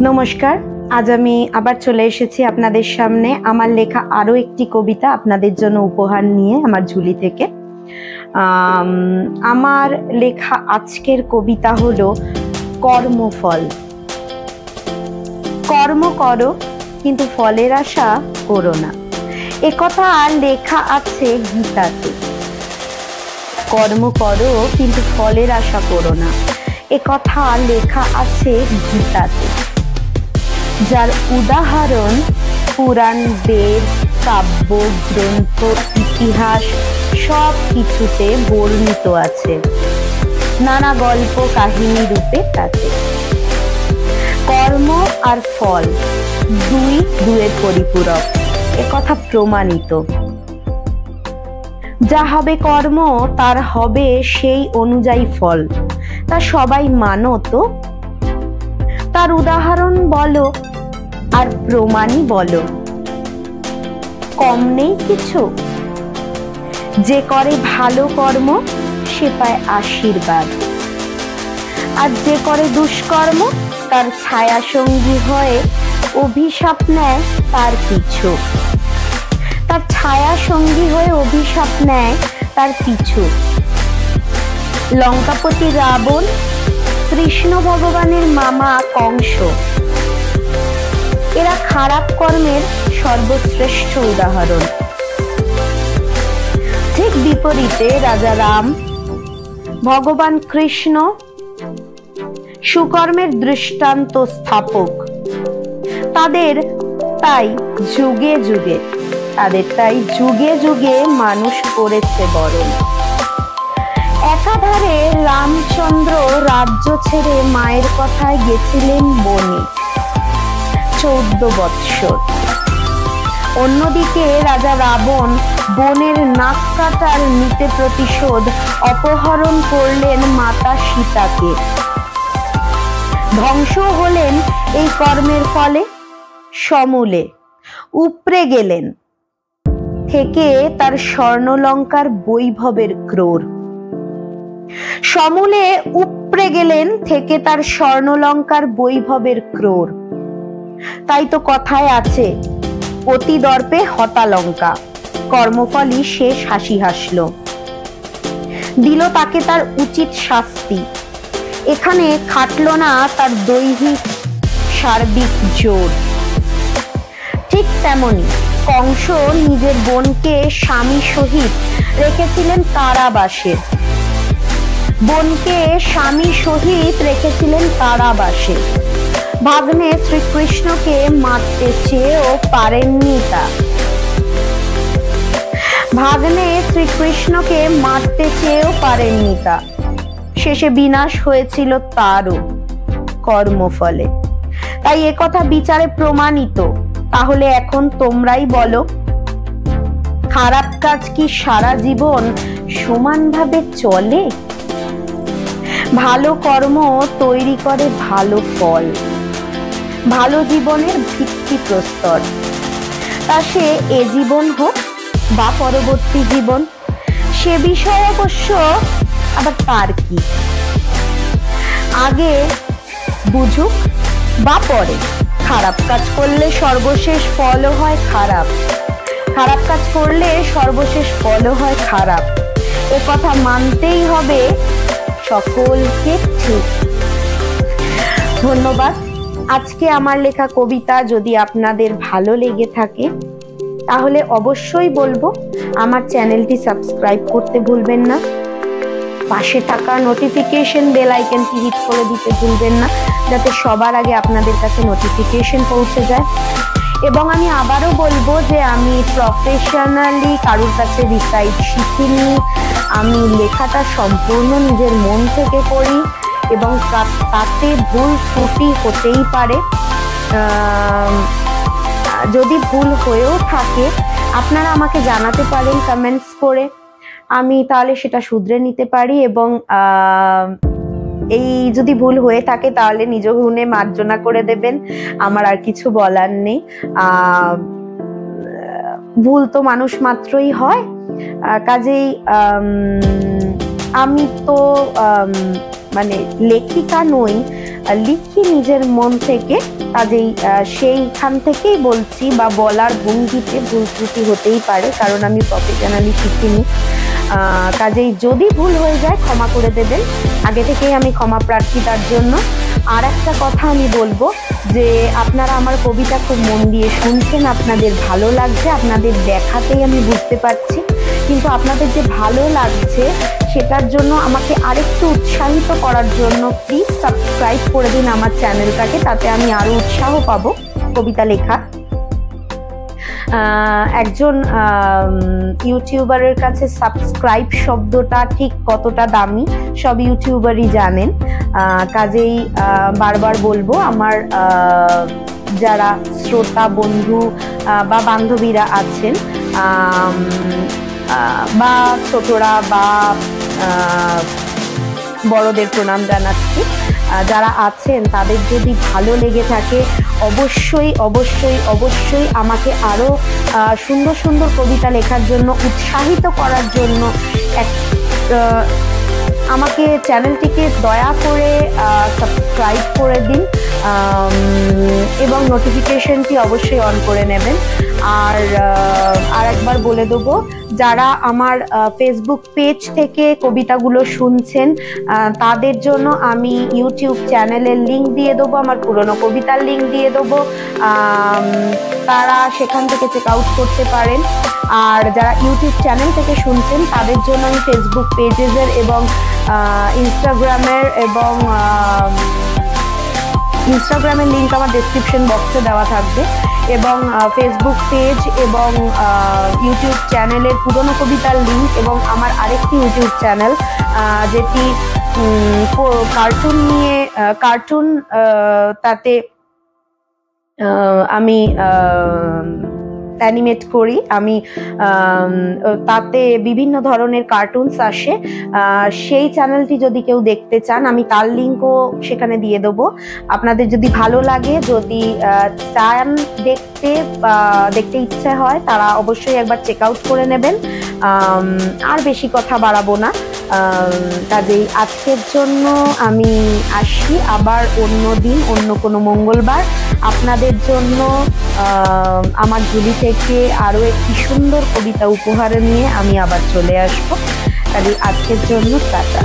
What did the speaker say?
নমস্কার, আজ আমি আবার চলে এসেছি আপনাদের সামনে আমার লেখা আরো একটি কবিতা আপনাদের জন্য উপহার নিয়ে আমার ঝুলি থেকে। আমার লেখা আজকের কবিতা হলো কর্মফল। কর্ম করো কিন্তু ফলের আশা করো না, একথা লেখা আছে গীতাতে। কর্ম করো কিন্তু ফলের আশা করো না, একথা লেখা আছে গীতাতে। যার উদাহরণ পুরাণ, বেদ, কাব্য, গ্রন্থ, ইতিহাস সব কিছুতে বর্ণিত আছে, নানা গল্প কাহিনী রূপে তাতে। কর্ম আর ফল দুয়ের পরিপূরক, একথা প্রমাণিত। যা হবে কর্ম তার হবে সেই অনুযায়ী ফল, তা সবাই মানো তো। তার উদাহরণ বলো আর প্রমাণই বলো, কম নেই কিছু। যে করে ভালো কর্ম সে পায় আশীর্বাদ, আর যে করে দুষ্কর্ম তার ছায়া সঙ্গী হয়ে অভিশাপ নেয় তার পিছু। তার ছায়া সঙ্গী হয়ে অভিশাপ নেয় তার পিছু। লঙ্কাপতি রাবণ, কৃষ্ণ ভগবানের মামা কংস, এরা খারাপ কর্মের সর্বশ্রেষ্ঠ উদাহরণ। ঠিক বিপরীতে রাজা রাম, ভগবান কৃষ্ণ সুকর্মের দৃষ্টান্ত স্থাপক। তাদের তাই যুগে যুগে মানুষ করেছে বরণ। একাধারে রামচন্দ্র রাজ্য ছেড়ে মায়ের কথায় গেছিলেন বনে 14 বৎসর। অন্যদিকে রাজা রাবণ বনের নাক কাটার নিতে প্রতিশোধ অপহরণ করলেন মাতা সীতাকে। ধ্বংস হলেন এই কর্মের ফলে, সমূলে উপড়ে গেলেন থেকে তার স্বর্ণলঙ্কার বৈভবের ক্রোর। সমূলে উপড়ে গেলেন থেকে তার স্বর্ণলঙ্কার বৈভবের ক্রোর। তাই তো কথায় আছে, অতি দর্পে হতা লঙ্কা, কর্মফলই শেষ হাসি হাসল। দিল তাকে তার উচিত শাস্তি, এখানে খাটল না তার দৈহিক সার্বিক জোর। ঠিক তেমনি কংস নিজের বোনকে স্বামী সহিত রেখেছিলেন কারাবাসে। ভাগ্নে শ্রীকৃষ্ণকে মারতে চেয়েও পারেননি তা। শেষে বিনাশ হয়েছিল তারও কর্মফলে। তাই একথা বিচারে প্রমাণিত। তাহলে এখন তোমরাই বলো, খারাপ কাজ কি সারা জীবন সমানভাবে চলে? ভালো কর্ম তৈরি করে ভালো ফল, ভালো জীবনের ভিত্তি প্রস্তর। তা সে এ জীবন হোক বা পরবর্তী জীবন, সে বিষয়ে অবশ্য আবার তার কি, আগে বুঝুক বা পরে। খারাপ কাজ করলে সর্বশেষ ফলও হয় খারাপ, খারাপ কাজ করলে সর্বশেষ ফলও হয় খারাপ, এ কথা মানতেই হবে সকলকে। ঠিক। ধন্যবাদ। আজকে আমার লেখা কবিতা যদি আপনাদের ভালো লেগে থাকে তাহলে অবশ্যই বলবো আমার চ্যানেলটি সাবস্ক্রাইব করতে ভুলবেন না। পাশে থাকা নোটিফিকেশন বেল আইকনটি হিট করে দিতে ভুলবেন না, যাতে সবার আগে আপনাদের কাছে নোটিফিকেশন পৌঁছে যায়। এবং আমি আবারও বলবো যে আমি প্রফেশনালি কারোর কাছে রিসাইট শিখিনি। আমি লেখাটা সম্পূর্ণ নিজের মন থেকে করি এবং তাতে ভুল ত্রুটি হতেই পারে। যদি ভুল হয়েও থাকে আপনারা আমাকে জানাতে পারেন কমেন্টস করে, আমি তাহলে সেটা শুধরে নিতে পারি। এবং এই যদি ভুল হয়ে থাকে তাহলে নিজ গুণে মার্জনা করে দেবেন, আমার আর কিছু বলার নেই। ভুল তো মানুষ মাত্রই হয়, কাজেই আমি তো মানে লেখিকা নই, লিখি নিজের মন থেকে, কাজেই সেইখান থেকেই বলছি, বা বলার ভঙ্গিতে ভুল ত্রুটি হতেই পারে, কারণ আমি প্রফেশনালি শিখিনি। কাজেই যদি ভুল হয়ে যায় ক্ষমা করে দেবেন, আগে থেকেই আমি ক্ষমা প্রার্থী তার জন্য। আর একটা কথা আমি বলবো যে আপনারা আমার কবিতা খুব মন দিয়ে শুনছেন, আপনাদের ভালো লাগছে, আপনাদের দেখাতেই আমি বুঝতে পারছি, কিন্তু আপনাদের যে ভালো লাগছে সেটার জন্য আমাকে আরেকটু উৎসাহিত করার জন্য প্লিজ সাবস্ক্রাইব করে দিন আমার চ্যানেলটাকে, তাতে আমি আরো উৎসাহ পাবো কবিতা লেখা। একজন ইউটিউবারের কাছে সাবস্ক্রাইব শব্দটা ঠিক কতটা দামি সব ইউটিউবারই জানেন। কাজেই বারবার বলবো, আমার যারা শ্রোতা বন্ধু বা বান্ধবীরা আছেন, বা ছোটরা বা বড়দের প্রণাম জানাচ্ছি, যারা আছেন তাদের যদি ভালো লেগে থাকে অবশ্যই অবশ্যই অবশ্যই আমাকে আরো সুন্দর সুন্দর কবিতা লেখার জন্য উৎসাহিত করার জন্য আমাকে চ্যানেলটিকে দয়া করে সাবস্ক্রাইব করে দিন এবং নোটিফিকেশনটি অবশ্যই অন করে নেবেন। আর একবার বলে দেবো, যারা আমার ফেসবুক পেজ থেকে কবিতাগুলো শুনছেন তাদের জন্য আমি ইউটিউব চ্যানেলের লিঙ্ক দিয়ে দেবো, আমার পুরনো কবিতার লিঙ্ক দিয়ে দেবো, তারা সেখান থেকে চেক আউট করতে পারেন। আর যারা ইউটিউব চ্যানেল থেকে শুনছেন তাদের জন্য আমি ফেসবুক পেজের এবং ইনস্টাগ্রামের লিঙ্ক আমার ডেসক্রিপশন বক্সে দেওয়া থাকবে, এবং ফেসবুক পেজ এবং ইউটিউব চ্যানেলের পুরনো কবিতার লিঙ্ক, এবং আমার আরেকটি ইউটিউব চ্যানেল যেটি কার্টুন তাতে আমি অ্যানিমেট করি, আমি তাতে বিভিন্ন ধরনের কার্টুনস আসে, সেই চ্যানেলটি যদি কেউ দেখতে চান আমি তার লিঙ্কও সেখানে দিয়ে দেবো। আপনাদের যদি ভালো লাগে, যদি চান দেখতে ইচ্ছে হয়, তারা অবশ্যই একবার চেক আউট করে নেবেন। আর বেশি কথা বাড়াবো না, কাজেই আজকের জন্য আমি আসি, আবার অন্য দিন অন্য কোনো মঙ্গলবার আপনাদের জন্য আমার ঝুলি থেকে আরো একটি সুন্দর কবিতা উপহার নিয়ে আমি আবার চলে আসবো। কাজেই আজকের জন্য টাটা।